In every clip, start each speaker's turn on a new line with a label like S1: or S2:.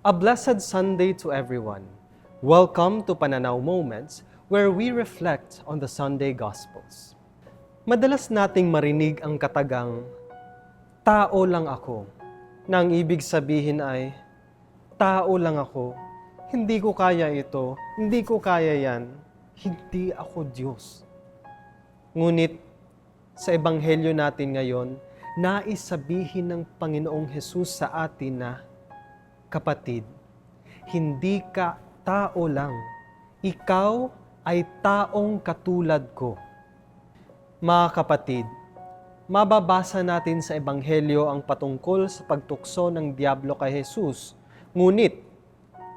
S1: A blessed Sunday to everyone. Welcome to Pananaw Moments, where we reflect on the Sunday Gospels. Madalas nating marinig ang katagang, tao lang ako, na ang ibig sabihin ay, tao lang ako, hindi ko kaya ito, hindi ko kaya yan, hindi ako Diyos. Ngunit, sa Ebanghelyo natin ngayon, nais sabihin ng Panginoong Hesus sa atin na, kapatid, hindi ka tao lang. Ikaw ay taong katulad ko. Mga kapatid, mababasa natin sa Ebanghelyo ang patungkol sa pagtukso ng Diablo kay Jesus. Ngunit,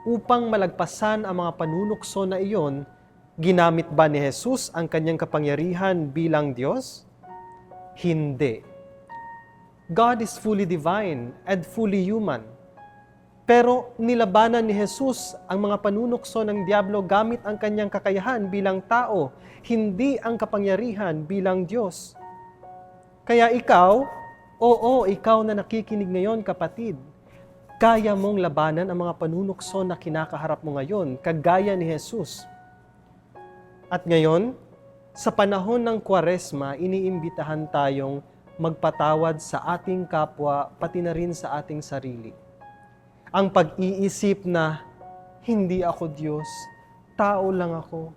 S1: upang malagpasan ang mga panunukso na iyon, ginamit ba ni Jesus ang kanyang kapangyarihan bilang Diyos? Hindi. God is fully divine and fully human. Pero nilabanan ni Jesus ang mga panunukso ng Diablo gamit ang kanyang kakayahan bilang tao, hindi ang kapangyarihan bilang Diyos. Kaya ikaw, ikaw na nakikinig ngayon, kapatid, kaya mong labanan ang mga panunukso na kinakaharap mo ngayon, kagaya ni Jesus. At ngayon, sa panahon ng Kwaresma, iniimbitahan tayong magpatawad sa ating kapwa, pati na rin sa ating sarili. Ang pag-iisip na, hindi ako Diyos, tao lang ako,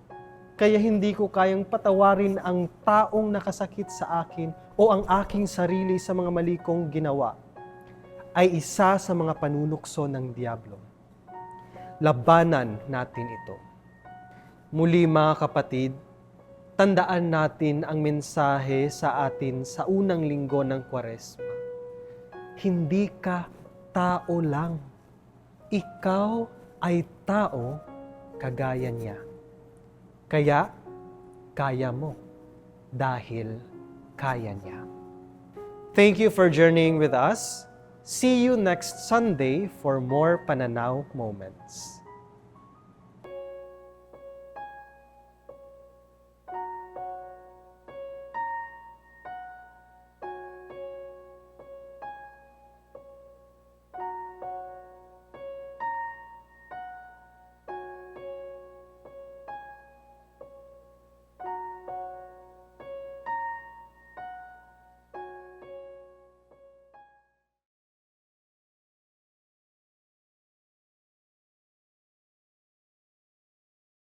S1: kaya hindi ko kayang patawarin ang taong nakasakit sa akin o ang aking sarili sa mga mali kong ginawa, ay isa sa mga panunukso ng Diablo. Labanan natin ito. Muli mga kapatid, tandaan natin ang mensahe sa atin sa unang linggo ng Kwaresma. Hindi ka tao lang. Ikaw ay tao kagaya niya. Kaya, kaya mo dahil kaya niya. Thank you for journeying with us. See you next Sunday for more Pananaw Moments.